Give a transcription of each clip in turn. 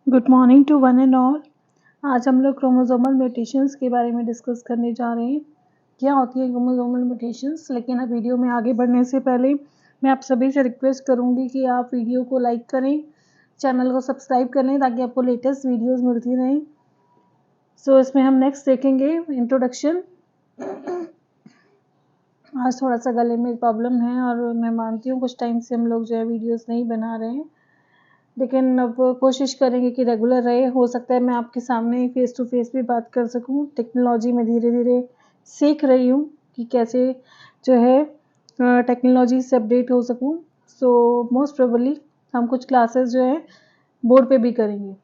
Good morning to one and all. आज हम लोग क्रोमोसोमल म्यूटेशंस के बारे में डिस्कस करने जा रहे हैं। क्या होती है क्रोमोसोमल म्यूटेशंस। लेकिन अब वीडियो में आगे बढ़ने से पहले मैं आप सभी से रिक्वेस्ट करूंगी कि आप वीडियो को लाइक करें, चैनल को सब्सक्राइब कर लें ताकि आपको लेटेस्ट वीडियोस मिलती रहें। सो इसमें हम नेक्स्ट देखेंगे इंट्रोडक्शन। आज थोड़ा सा गले में प्रॉब्लम है और मैं मानती हूँ कुछ टाइम से हम लोग जो है वीडियोस नहीं बना रहे हैं, लेकिन अब कोशिश करेंगे कि रेगुलर रहे। हो सकता है मैं आपके सामने फेस टू फेस भी बात कर सकूं। टेक्नोलॉजी में धीरे धीरे सीख रही हूँ कि कैसे जो है टेक्नोलॉजी से अपडेट हो सकूं। सो मोस्ट प्रोबेबली हम कुछ क्लासेस जो है बोर्ड पे भी करेंगे।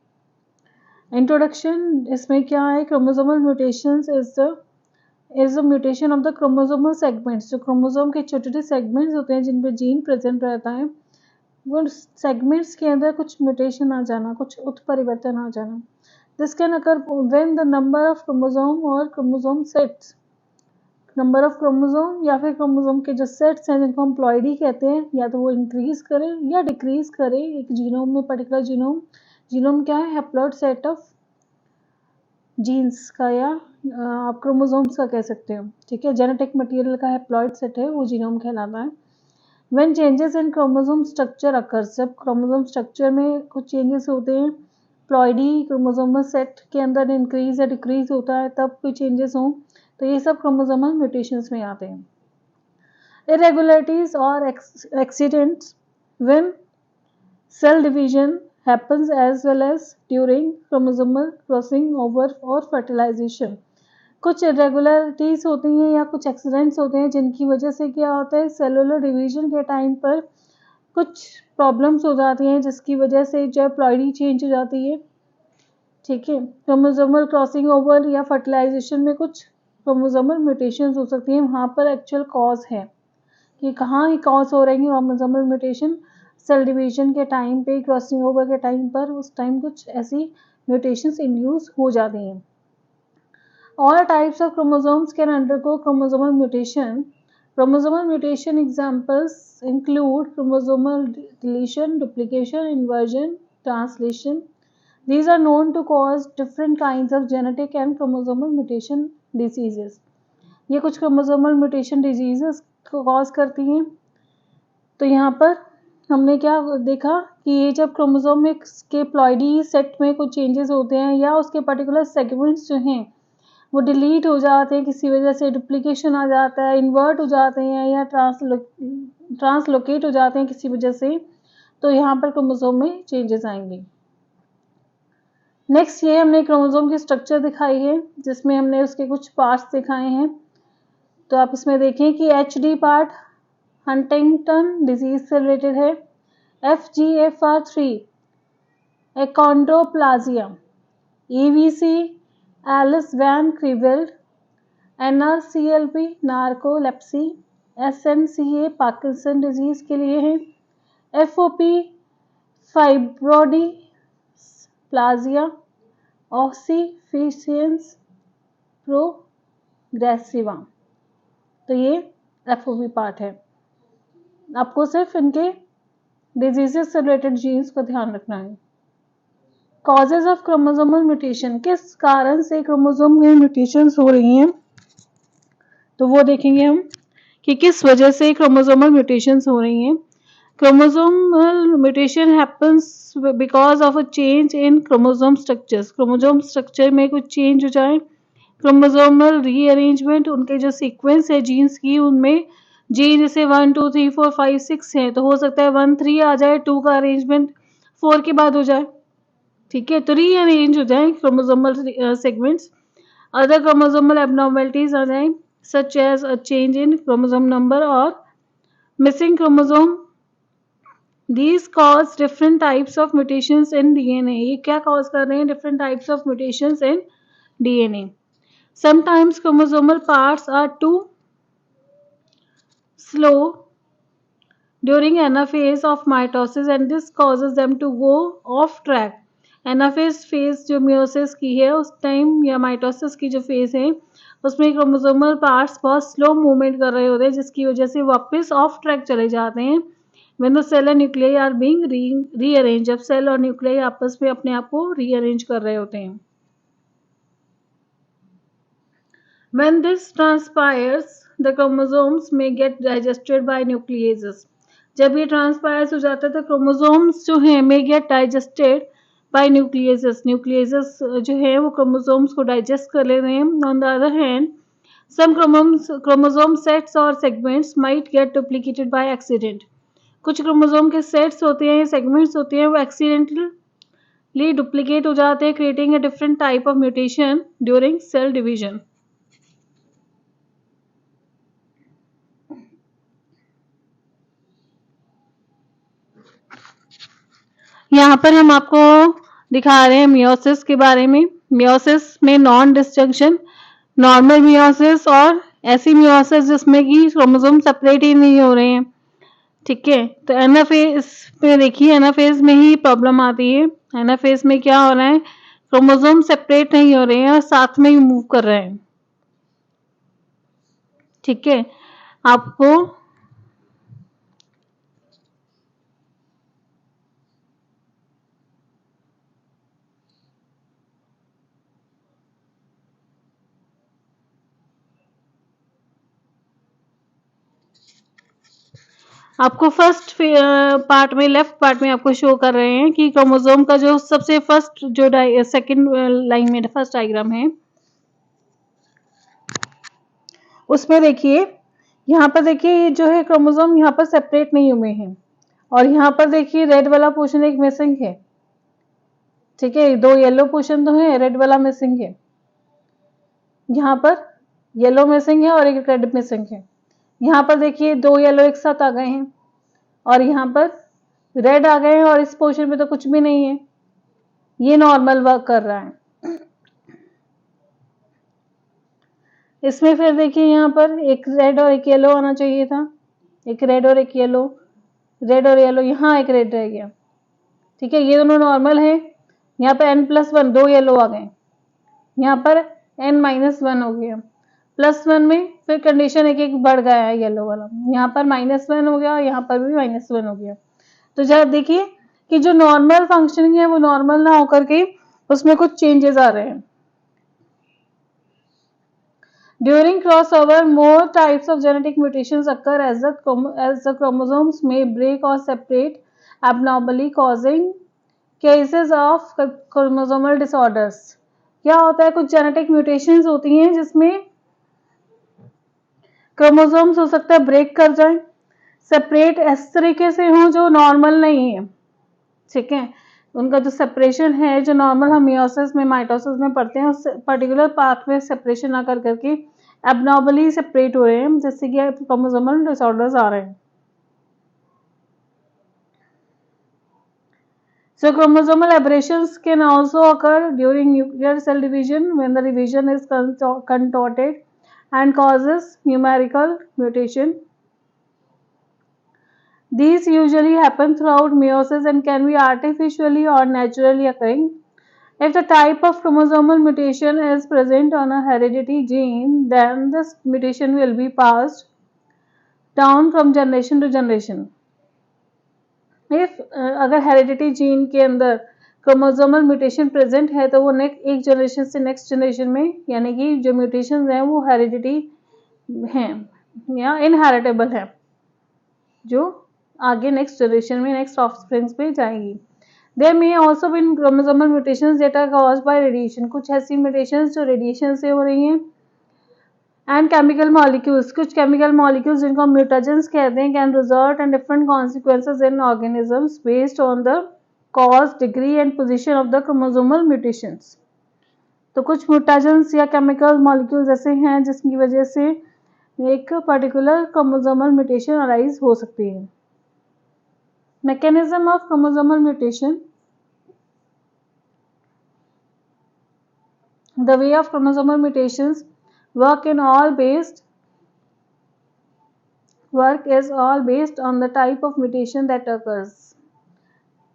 इंट्रोडक्शन इसमें क्या है, chromosomal mutations is the mutation of the chromosomal segments. जो क्रोमोसोम के छोटे छोटे सेगमेंट्स होते हैं जिन पे जीन प्रेजेंट रहता है, वो सेगमेंट्स के अंदर कुछ म्यूटेशन आ जाना, कुछ उत्परिवर्तन आ जाना। This can occur when the number of chromosome और chromosome sets, number of chromosome या फिर क्रोमोसोम के जो सेट्स हैं जिनको हम प्लॉइडी कहते हैं, या तो वो इंक्रीज करे या डिक्रीज करे। एक जीनोम में पर्टिकुलर जीनोम क्या है, हैप्लॉइड सेट ऑफ जीन्स का, या आप क्रोमोसोम्स का कह सकते हो। ठीक है, जेनेटिक मटेरियल का हैप्लॉइड सेट है वो जीनोम कहलाता है। When changes in chromosome structure occurs, जब क्रोमोसोम स्ट्रक्चर में कुछ चेंजेस होते हैं, प्लॉइडी क्रोमोसोमल सेट के अंदर इंक्रीज या डिक्रीज होता है, तब कोई चेंजेस हों तो ये सब क्रोमोसोमल म्यूटेशंस में आते हैं। Irregularities or accidents when cell division happens as well as during chromosomal crossing over or fertilization। कुछ इरेगुलरिटीज होती हैं या कुछ एक्सीडेंट्स होते हैं जिनकी वजह से क्या होता है, सेलुलर डिवीजन के टाइम पर कुछ प्रॉब्लम्स हो जाती हैं जिसकी वजह से जो है प्लॉइडी चेंज हो जाती है। ठीक है, क्रोमोसोमल क्रॉसिंग ओवर या फर्टिलाइजेशन में कुछ क्रोमोसोमल म्यूटेशंस हो सकती हैं। वहाँ पर एक्चुअल कॉज है कि कहाँ ही कॉज हो रही है क्रोमोसोमल म्यूटेशन, सेल डिवीजन के टाइम पे, क्रॉसिंग ओवर के टाइम पर, उस टाइम कुछ ऐसी म्यूटेशंस इंड्यूस हो जाती हैं। All types of chromosomes can undergo chromosomal mutation. Chromosomal mutation examples include chromosomal deletion, duplication, inversion, translation. These are known to cause different kinds of genetic and chromosomal mutation diseases. ये कुछ chromosomal mutation diseases को cause करती हैं। तो यहाँ पर हमने क्या देखा कि ये जब क्रोमोसोम में के प्लॉइडी सेट में कुछ चेंजेस होते हैं या उसके पर्टिकुलर सेगमेंट्स जो हैं वो डिलीट हो जाते हैं, किसी वजह से डुप्लीकेशन आ जाता है, इन्वर्ट हो जाते हैं या ट्रांसलोकेट हो जाते हैं किसी वजह से, तो यहाँ पर क्रोमोसोम में चेंजेस आएंगे। नेक्स्ट ये हमने क्रोमोसोम की स्ट्रक्चर दिखाई है जिसमें हमने उसके कुछ पार्ट्स दिखाए हैं। तो आप इसमें देखें कि HD पार्ट हंटिंगटन डिजीज से रिलेटेड है, FGFR3 achondroplasia, EVC Ellis van Creveld, NRCLP narcolepsy, SNCA Parkinson disease के लिए है, FOP फाइब्रोडिप्लाजिया, ऑसिफिशियंस प्रोग्रेसिवा। तो ये FOP पार्ट है। आपको सिर्फ इनके डिजीजेस से रिलेटेड जीन्स का ध्यान रखना है। कॉजेज ऑफ क्रोमोसोमल म्यूटेशन, किस कारण से क्रोमोसोम में म्यूटेशंस हो रही हैं, तो वो देखेंगे हम कि किस वजह से क्रोमोसोमल म्यूटेशंस हो रही हैं। Chromosomal mutation happens because of a change in chromosome structures. Chromosome structure में कुछ चेंज हो जाए, क्रोमोसोमल रीअरेंजमेंट, उनके जो सीक्वेंस है जीन्स की, उनमें जीन जैसे 1 2 3 4 5 6 है, तो हो सकता है 1 3 आ जाए, 2 का अरेंजमेंट 4 के बाद हो जाए। ठीक है, तो रीअरेंज हो जाए chromosomal segments. Other chromosomal abnormalities आ जाए such as a change in chromosome number और missing chromosome. These cause different types of mutations in DNA. ये क्या cause कर रहे हैं, different types of mutations in DNA. Sometimes chromosomal parts are too slow during anaphase of mitosis and this causes them to go off track. Anaphase phase जो meiosis की है उस time, या माइटोसिस की जो फेज है उसमें क्रोमोसोमल पार्ट्स बहुत स्लो मूवमेंट कर रहे होते हैं जिसकी वजह से वापस ऑफ ट्रैक चले जाते हैं when the cell and nuclei are being rearrange, जब सेल और न्यूक्लियाई आपस में अपने आप को रीअरेंज कर रहे होते हैं। When this transpires, the chromosomes may get digested by nucleases. जब ये ट्रांसपायर्स हो जाता है तो क्रोमोसोम्स जो हैं may get digested by nucleases. Nucleases जो है वो क्रोमोसोम्स को डाइजेस्ट कर ले रहे हैं. On the other hand, some chromosome sets or segments might get duplicated by accident. कुछ क्रोमोसोम के सेट्स होते हैं, सेगमेंट्स होते हैं, वो एक्सीडेंटली डुप्लीकेट हो जाते हैं, creating a different type of mutation during cell division. यहाँ पर हम आपको दिखा रहे हैं मियोसिस के बारे में. मियोसिस में नॉन डिस्जंक्शन, नॉर्मल मियोसिस और ऐसी मियोसिस जिसमें कि क्रोमोसोम सेपरेट ही नहीं हो रहे हैं. ठीक है, तो एनाफेज में देखिए, एनाफेज में ही प्रॉब्लम आती है. एनाफेज में क्या हो रहा है, क्रोमोसोम सेपरेट नहीं हो रहे हैं और साथ में ही मूव कर रहे हैं. ठीक है, आपको आपको फर्स्ट पार्ट में, लेफ्ट पार्ट में आपको शो कर रहे हैं कि क्रोमोसोम का जो सबसे फर्स्ट जो सेकंड लाइन में फर्स्ट डायग्राम है उसमें देखिए, यहाँ पर देखिए ये जो है क्रोमोसोम यहाँ पर सेपरेट नहीं हुए हैं और यहाँ पर देखिए रेड वाला पोर्शन एक मिसिंग है. ठीक है, दो येलो पोर्शन तो है, रेड वाला मिसिंग है. यहाँ पर येलो मिसिंग है और एक रेड मिसिंग है. यहाँ पर देखिए दो येलो एक साथ आ गए हैं और यहाँ पर रेड आ गए हैं और इस पोर्शन में तो कुछ भी नहीं है. ये नॉर्मल वर्क कर रहा है. इसमें फिर देखिए यहाँ पर एक रेड और एक येलो आना चाहिए था, एक रेड और एक येलो, रेड और येलो, यहाँ एक रेड रह गया. ठीक है, ये दोनों नॉर्मल है. यहाँ पर n+1 दो येलो आ गए, यहाँ पर n-1 हो गया. +1 में फिर कंडीशन एक एक बढ़ गया है येलो वाला, यहाँ पर -1 हो गया और यहाँ पर भी -1 हो गया. तो जब देखिए कि जो नॉर्मल फंक्शनिंग है वो नॉर्मल ना होकर के उसमें कुछ चेंजेस आ रहे हैं. During crossover, more types of genetic mutations occur as the chromosomes may break or separate abnormally, causing cases of chromosomal disorders. क्या होता है, कुछ जेनेटिक म्यूटेशंस होती हैं जिसमें क्रोमोसोम्स हो सकता है ब्रेक कर जाएं, सेपरेट इस तरीके से हो जो नॉर्मल नहीं है. ठीक है, उनका जो सेपरेशन है जो नॉर्मल हम मियोसिस में, माइटोसिस में पढ़ते हैं, उस पर्टिकुलर पाथ में सेपरेशन ना कर करके एबनॉर्मली सेपरेट हो रहे हैं, जैसे कि क्रोमोसोमल डिसऑर्डर्स आ रहे हैं. So chromosomal aberrations can also occur during nuclear cell division when the division is contorted and causes numerical mutation. These usually happen throughout meiosis and can be artificially or naturally occurring. If the type of chromosomal mutation is present on a hereditary gene, then this mutation will be passed down from generation to generation. If अगर heredity gene के अंदर chromosomal mutation present है तो वो एक generation से next generation में, यानी कि जो म्यूटेशंस हैं वो हेरिडिटी हैं या इनहेरिटेबल है, जो आगे नेक्स्ट जनरेशन में, नेक्स्ट ऑफस्प्रिंग्स पे जाएंगी. There may also been chromosomal mutations that are caused by radiation. कुछ ऐसी म्यूटेशंस जो रेडिएशन से हो रही हैं. एंड केमिकल मॉलिक्यूल्स, कुछ केमिकल मॉलिक्यूल्स जिनको हम म्यूटाजेंस कहते हैं, can result in different consequences in organisms based on the cause, degree and position of the chromosomal mutations. तो कुछ म्यूटाजेंस या केमिकल मॉलिक्यूल्स ऐसे हैं जिसकी वजह से एक पर्टिकुलर क्रोमोसोमल म्यूटेशन अराइज हो सकती है. Mechanism of chromosomal mutation. The way of chromosomal mutations work is all based on the type of mutation that occurs.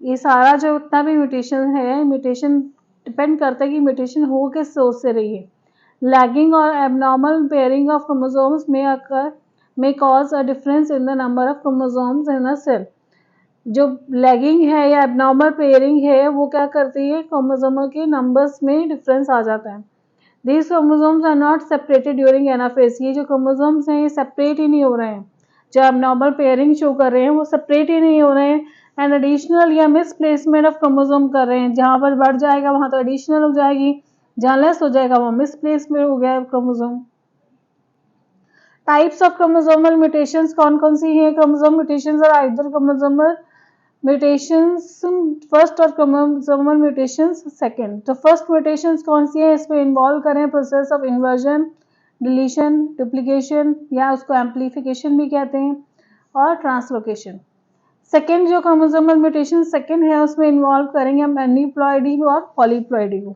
ये सारा जो उतना भी म्यूटेशन है, म्यूटेशन डिपेंड करता है कि म्यूटेशन हो किस सोर्स से रही है. लैगिंग और abnormal pairing of chromosomes may cause a difference in the number of chromosomes in a cell. जो लैगिंग है या एबनॉर्मल पेयरिंग है वो क्या करती है, क्रोमोसोमों के नंबर्स में डिफरेंस आ जाता है। These chromosomes are not separated during anaphase. ये जो क्रोमोसोम्स हैं ये सेपरेट ही नहीं हो रहे हैं, जो एबनॉर्मल पेयरिंग शो कर रहे हैं वो सेपरेट ही नहीं हो रहे हैं, एंड एडिशनल या मिसप्लेसमेंट ऑफ क्रोमोसोम कर रहे हैं। जहां पर बढ़ जाएगा वहां तो एडिशनल हो जाएगी, जहां लेस हो जाएगा वहां मिसप्लेसमेंट हो गया chromosome. Types of chromosomal mutations कौन कौन सी हैं? Chromosome mutations are either chromosomal mutations first और क्रोमोसोमल म्यूटेशंस सेकंड। तो फर्स्ट म्यूटेशंस कौन सी है? इसमें इन्वॉल्व करें process of inversion, deletion, duplication या उसको एम्प्लीफिकेशन भी कहते हैं, और ट्रांसलोकेशन। सेकंड जो क्रोमोसोमल म्यूटेशन सेकंड है उसमें इन्वॉल्व करेंगे हम एनीप्लॉइडी और पॉलीप्लॉइडी को।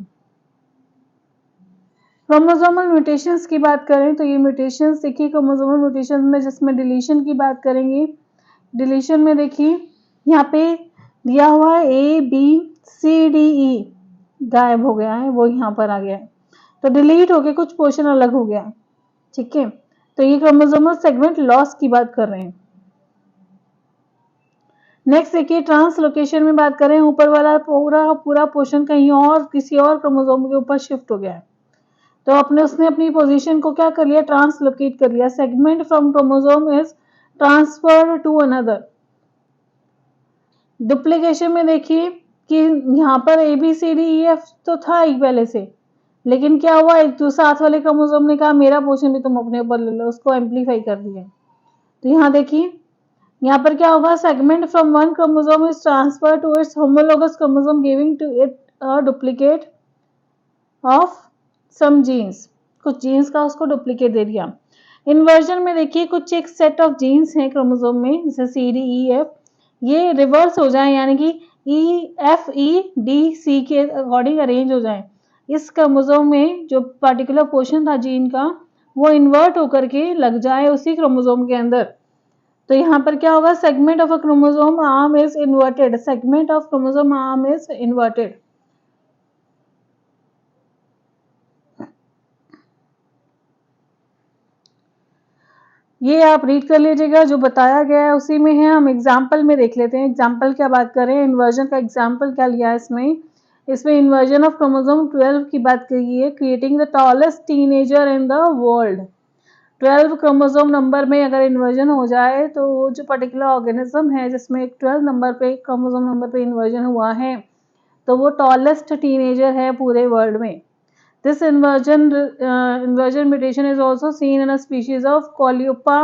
क्रोमोसोमल म्यूटेशंस की बात करें तो ये म्यूटेशंस देखिए क्रोमोसोमल म्यूटेशंस में जिसमें डिलीशन की बात करेंगे, डिलीशन में देखिए यहाँ पे दिया हुआ है ए बी सी डी ई गायब हो गया है, वो यहाँ पर आ गया है, तो डिलीट होके कुछ पोर्शन अलग हो गया। ठीक है, तो ये क्रोमोसोमल सेगमेंट लॉस की बात कर रहे हैं। नेक्स्ट देखिए ट्रांसलोकेशन में बात करें, ऊपर वाला पूरा पोर्शन कहीं और किसी और क्रोमोसोम के ऊपर शिफ्ट हो गया है, तो उसने अपनी पोजीशन को क्या कर लिया, ट्रांसलोकेट कर लिया। Segment from chromosome is transferred to another. Duplication में देखिए कि यहाँ पर A B C D E F तो था ही पहले से, लेकिन क्या हुआ, एक जो साथ वाले क्रोमोसोम ने कहा मेरा पोर्शन भी तुम अपने ऊपर ले लो, उसको एम्पलीफाई कर दिया। तो यहाँ देखिए यहाँ पर क्या होगा, segment from one chromosome is transfer to its homologous chromosome giving to it a duplicate of some genes. कुछ जीन्स का उसको डुप्लीकेट दे दिया। इन्वर्जन में देखिए कुछ एक सेट ऑफ जीन्स हैं क्रोमोसोम में, जैसे सी डी ई एफ, ये रिवर्स हो जाए यानी कि E F E D C के अकॉर्डिंग अरेंज हो जाए। इस क्रोमोसोम में जो पार्टिकुलर पोर्शन था जीन का वो इन्वर्ट होकर के लग जाए उसी क्रोमोसोम के अंदर, तो यहाँ पर क्या होगा, segment of a chromosome arm is inverted. Segment of chromosome arm is inverted. ये आप रीड कर लीजिएगा, जो बताया गया है उसी में है। हम एग्जाम्पल में देख लेते हैं, एग्जाम्पल क्या बात करें, इन्वर्जन का एग्जाम्पल क्या लिया है इसमें इन्वर्जन ऑफ क्रोमोसोम 12 की बात करी है, creating the tallest teenager in the world. 12 chromosome number में अगर इन्वर्जन हो जाए तो वो जो पर्टिकुलर ऑर्गेनिज्म है जिसमें 12 नंबर पे क्रोमोसोम नंबर पे इन्वर्जन हुआ है तो वो टॉलेस्ट टीनेजर है पूरे वर्ल्ड में। This inversion mutation is also seen in a species of Coleopa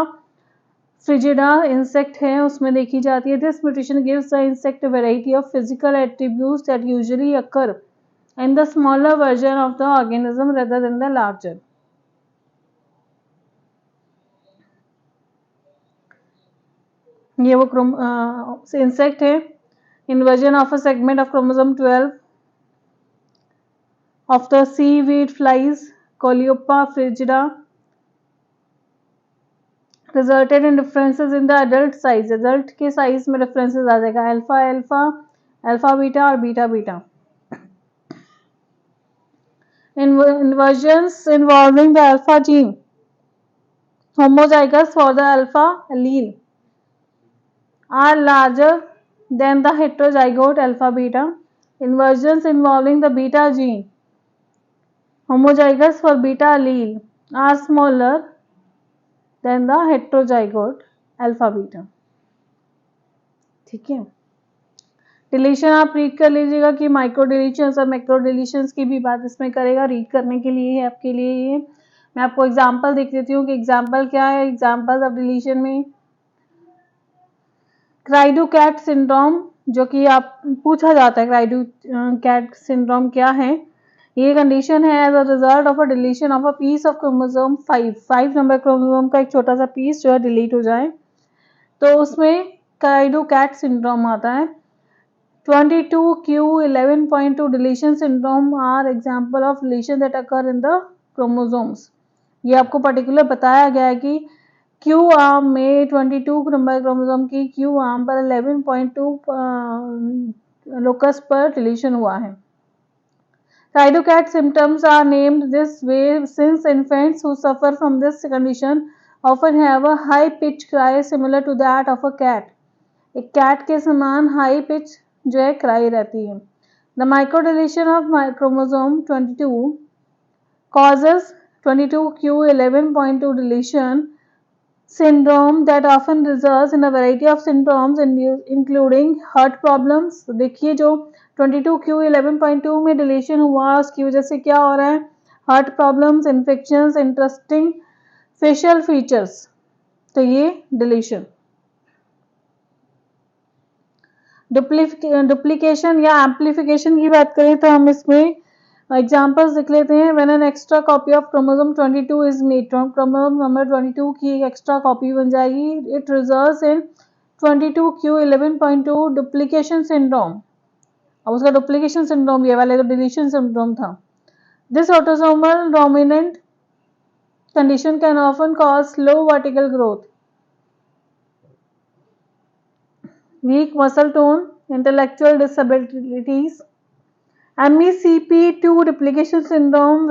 frigida insect है, उसमें देखी जाती है। This mutation gives the insect a variety of physical attributes that usually occur in the smaller version of the organism rather than the larger. ये वो insect है, inversion of a segment of chromosome 12 of the seaweed flies Coleopa frigida resulted in differences in the adult size। adult के size में differences आ जाएगा, alpha alpha, alpha beta और beta beta. Inversions involving the alpha gene homozygous for the alpha allele are larger than the heterozygote alpha beta। Inversions involving the beta gene homozygous for beta allele are smaller than the heterozygote alpha beta। ठीक है, deletion आप read कर लीजिएगा कि micro deletions और macro deletions की भी बात इसमें करेगा, रीड करने के लिए है आपके लिए ये। मैं आपको एग्जांपल देख देती हूँ कि एग्जांपल क्या है। एग्जांपल ऑफ डिलीशन में क्राइडू कैट सिंड्रोम, जो कि आप पूछा जाता है क्राइडू कैट सिंड्रोम क्या है, ये कंडीशन है as a result of a deletion of a piece of chromosome 5 number chromosome का एक छोटा सा पीस जो है डिलीट हो जाए, तो उसमें क्राइडू कैट सिंड्रोम आता है। 22q11.2 deletion syndrome are example of deletion that occur in the chromosomes। ये आपको पर्टिकुलर बताया गया है कि Q आर्म में 22 नंबर क्रोमोसोम की Q आर्म पर 11.2 लोकस पर डिलीशन हुआ है। Cridocat symptoms are named this way since infants who suffer from this condition often have a high pitched cry similar to that of a cat। एक cat के समान high pitch जो है cry रहती है। The micro deletion of chromosome 22 causes 22q11.2 deletion syndrome that often results in a variety of symptoms including heart problems। तो देखिए जो 22q11.2 में डिलीशन हुआ उसकी वजह से क्या हो रहा है, heart problems, infections, interesting facial features, तो ये डिलीशन। डुप्लीकेशन या एम्प्लीफिकेशन की बात करें तो हम इसमें एग्जांपल्स लिख लेते हैं। When an extra copy of chromosome 22 is made, chromosome number 22 की एक एक्स्ट्रा कॉपी बन जाएगी, it results in 22q11.2 duplication syndrome. अब उसका डुप्लीकेशन सिंड्रोम, ये वाले तो डिलीशन सिंड्रोम था। This autosomal dominant condition can often cause slow vertical growth, weak muscle tone, intellectual disabilities. MECP2 duplication syndrome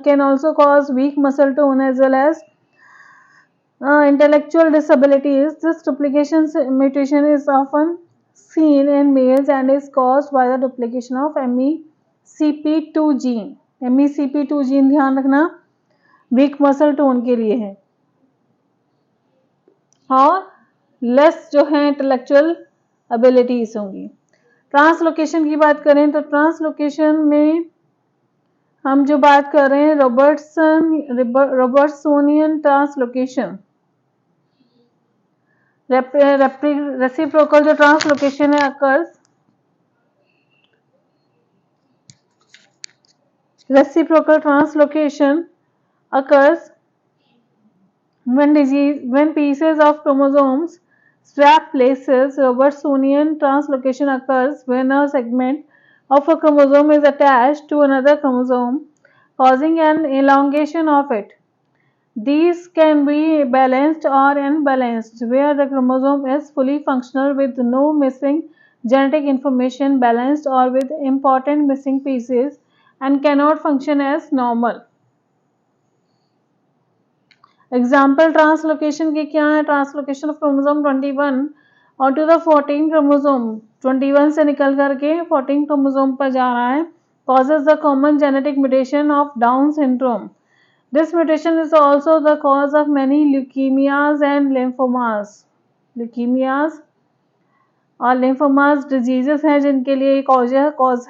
can also cause weak muscle tone as well as intellectual disabilities. This duplication mutation is often seen in males and is caused by the duplication of MECP2 gene. MECP2 gene ध्यान रखना weak muscle tone के लिए है, और less जो है intellectual abilities होंगी। Translocation की बात करें तो ट्रांसलोकेशन में हम जो बात कर रहे हैं रॉबर्टसोनियन ट्रांसलोकेशन, रेसिप्रोकल जो ट्रांसलोकेशन है occurs, reciprocal translocation occurs when pieces of chromosomes swap places. Robertsonian translocation occurs when a segment of a chromosome is attached to another chromosome, causing an elongation of it. These can be balanced or unbalanced, where the chromosome is fully functional with no missing genetic information, balanced or with important missing pieces and cannot function as normal. Example translocation के क्या है? Translocation of chromosome 21 onto the 14 chromosome, 21 से निकल करके 14 chromosome पर जा रहा है, causes the common genetic mutation of Down syndrome. This mutation is also the cause of many leukemias and lymphomas. Leukemias और lymphomas diseases हैं जिनके लिए cause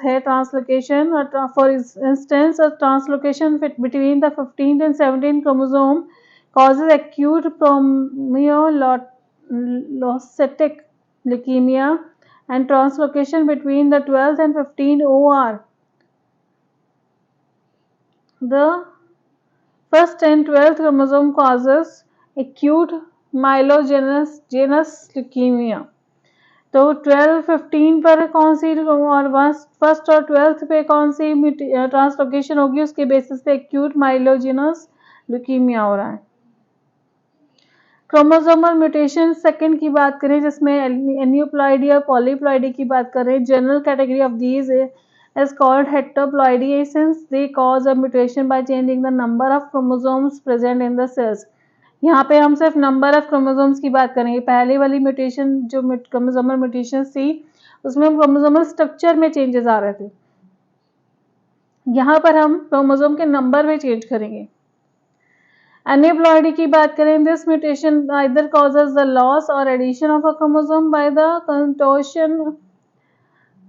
है translocation. For instance, a translocation between the 15th and 17th chromosome causes acute promyelocytic leukemia, and translocation between the 12th and 15th OR. The first and 12th chromosome causes acute myelogenous leukemia. तो 12-15 पर कौन सी और first और 12th पे कौन सी translocation होगी, उसके basis पे एक्यूट माइलोजिनस ल्यूकीमिया हो रहा है। क्रोमोसोमल म्यूटेशन सेकंड की बात करें जिसमें एन्यूप्लॉइडी और पॉलीप्लॉइडी की बात करें, general category of these is called heteroploidy since they cause a mutation by changing the number of chromosomes present in the cells. यहाँ पे हम सिर्फ नंबर ऑफ क्रोमोसोम्स की बात करेंगे। पहले वाली म्यूटेशन जो क्रोमोसोमल म्यूटेशन थी उसमें हम क्रोमोसोमल स्ट्रक्चर में चेंजेस आ रहे थे, यहाँ पर हम क्रोमोसोम के नंबर में चेंज करेंगे। एन्यूप्लॉइडी की बात करें, this mutation either causes the loss or addition of a chromosome by the contortion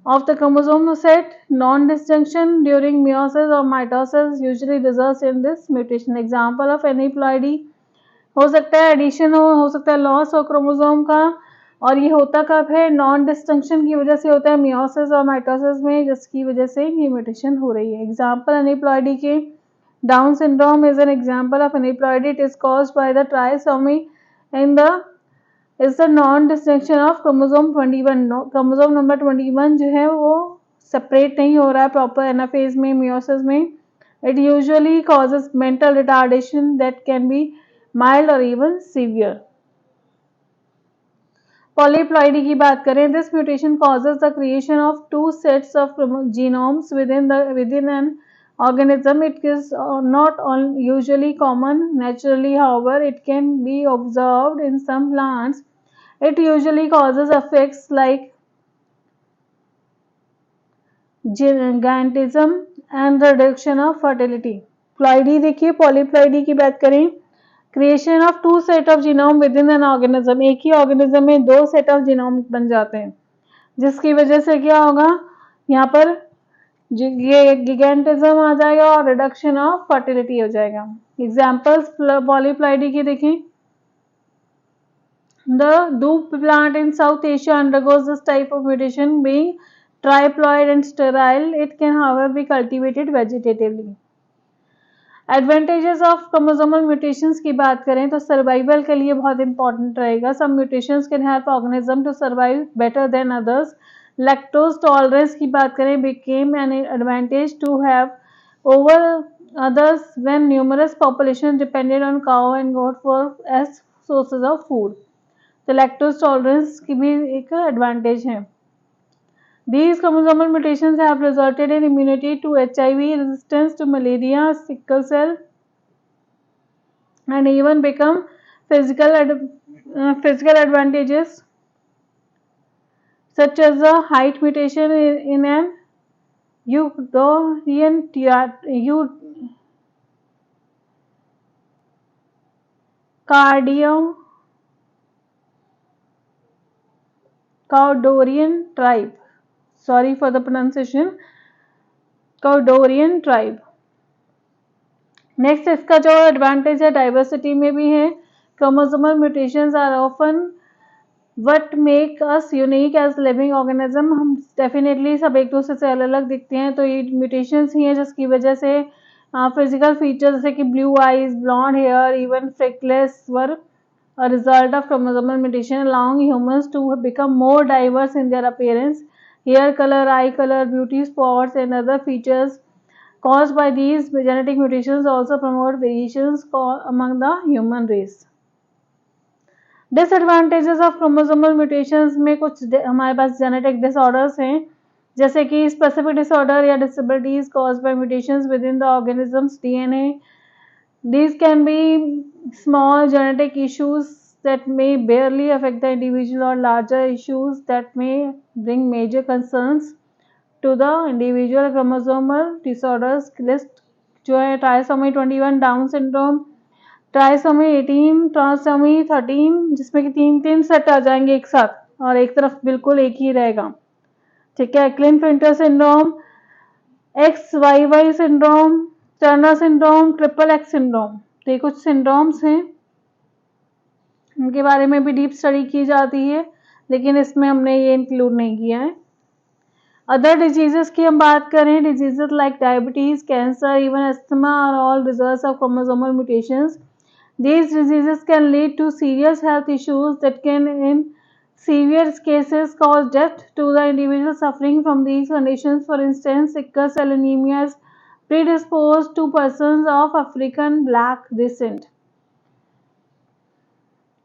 of the chromosome set. Non-disjunction during meiosis or mitosis usually results in this mutation. Example of aneuploidy हो सकता है addition हो सकता है loss हो chromosome का, और ये होता कब है? नॉन डिस्टिंक्शन की वजह से होता है मियोसिस और माइटोसिस में, जिसकी वजह से ये म्यूटेशन हो रही है। एग्जाम्पल अनेप्लॉइडी के Down syndrome is an example of aneuploidy. It is caused by the trisomy in the is the non-distinction of chromosome 21. Chromosome number 21 जो है वो सेपरेट नहीं हो रहा है प्रॉपर एनाफेज में, मियोसिस में। It usually causes mental retardation that can be mild or even severe. Polyploidy की बात करें, this mutation causes the creation of two sets of genomes within an organism. It is not usually common naturally, however, it can be observed in some plants. It usually causes effects like gigantism and reduction of fertility. Ploidy देखिए, polyploidy की बात करें, creation of two set of genome within an organism, एक ही organism में दो set of genome बन जाते हैं, जिसकी वजह से क्या होगा, यहाँ पर ये गिगेंटिज्म आ जाएगा और रिडक्शन ऑफ फर्टिलिटी हो जाएगा। एग्जाम्पल्स पॉलीप्लॉइडी की देखें, द दूब plant in south Asia undergoes this type of mutation being triploid and sterile, it can however be cultivated vegetatively. Advantages of chromosomal mutations की बात करें तो सर्वाइवल के लिए बहुत इंपॉर्टेंट रहेगा। Some mutations can help organism to survive better than others. Lactose tolerance की बात करें, became an advantage to have over others when numerous population depended on cow and goat for as sources of food. तो lactose tolerance की भी एक advantage है। These chromosomal mutations have resulted in immunity to HIV, resistance to malaria, sickle cell, and even become physical advantages such as the height mutation in an Caudorian tribe. Sorry for the pronunciation. Caudorian tribe. Next इसका जो advantage है diversity में भी है। Chromosomal mutations are often what make us unique as living organism. हम definitely सब एक दूसरे से अलग अलग दिखते हैं, तो ये म्यूटेशंस ही हैं जिसकी वजह से फिजिकल फीचर्स जैसे कि blue eyes, blond hair, even freckles were a result of chromosomal mutation, allowing humans to become more diverse in their appearance. Hair color, eye color, beauty spots, and other features caused by these genetic mutations also promote variations among the human race. Disadvantages of chromosomal mutations में कुछ हमारे पास genetic disorders हैं, जैसे कि specific disorder या disabilities caused by mutations within the organism's DNA. These can be small genetic issues that may barely affect the individual or larger issues that may bring major concerns to the individual. Chromosomal disorders list जो है trisomy 21, down syndrome, trisomy 18, ट्रांसोमी 13, जिसमें कि तीन set आ जाएंगे एक साथ और एक तरफ बिल्कुल एक ही रहेगा, ठीक है। Clean-printer syndrome, XYY syndrome, Turner syndrome, triple x syndrome, तो ये कुछ सिंड्रोम्स हैं, उनके बारे में भी डीप स्टडी की जाती है, लेकिन इसमें हमने ये इंक्लूड नहीं किया है। अदर डिजीजेस की हम बात करें, diseases like diabetes, cancer, even asthma are all results of chromosomal mutations. These diseases can lead to serious health issues that can in severe cases cause death to the individual suffering from these conditions. For instance, sickle cell anemia is predisposed to persons of African black descent.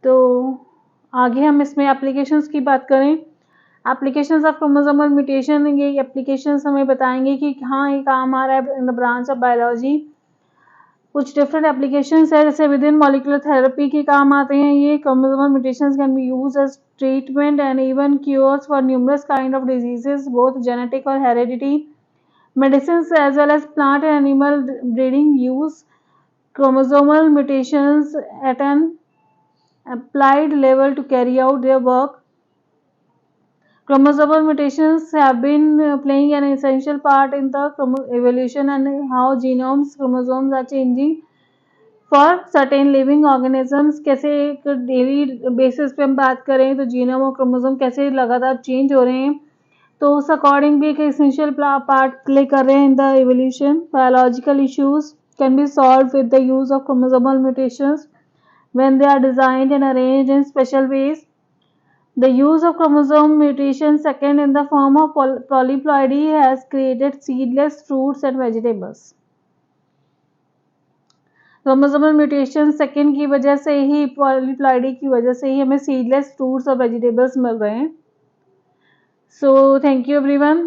तो आगे हम इसमें applications की बात करें, applications of chromosomal mutation, ये applications हमें बताएंगे कि हाँ ये काम आ रहा है in the branch of biology. कुछ डिफरेंट एप्लीकेशंस है, जैसे विद इन मॉलिक्यूलर थेरेपी के काम आते हैं ये। Chromosomal mutations can be used as treatment and even cures for numerous kind of diseases both genetic और heredity. Medicines as well as plant and animal breeding use chromosomal mutations at an applied level to carry out their work. Chromosomal mutations have been playing an essential part in the evolution and how genomes, chromosomes are changing for certain living organisms. कैसे एक daily basis पे हम बात करें तो genome और chromosome कैसे लगातार चेंज हो रहे हैं, तो उस अकॉर्डिंग भी एक एसेंशियल पार्ट प्ले कर रहे हैं in the evolution. Biological issues can be solved with the use of chromosomal mutations when they are designed and arranged in special ways. The use of chromosome mutations second in the form of polyploidy has created seedless fruits and vegetables. Chromosomal mutation second की वजह से ही, polyploidy की वजह से ही हमें seedless fruits और vegetables मिल रहे हैं। So thank you everyone.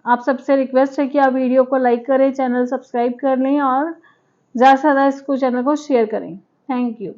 आप सबसे रिक्वेस्ट है कि आप वीडियो को लाइक करें, चैनल सब्सक्राइब कर लें और ज़्यादा से ज़्यादा इसको चैनल को शेयर करें। Thank you.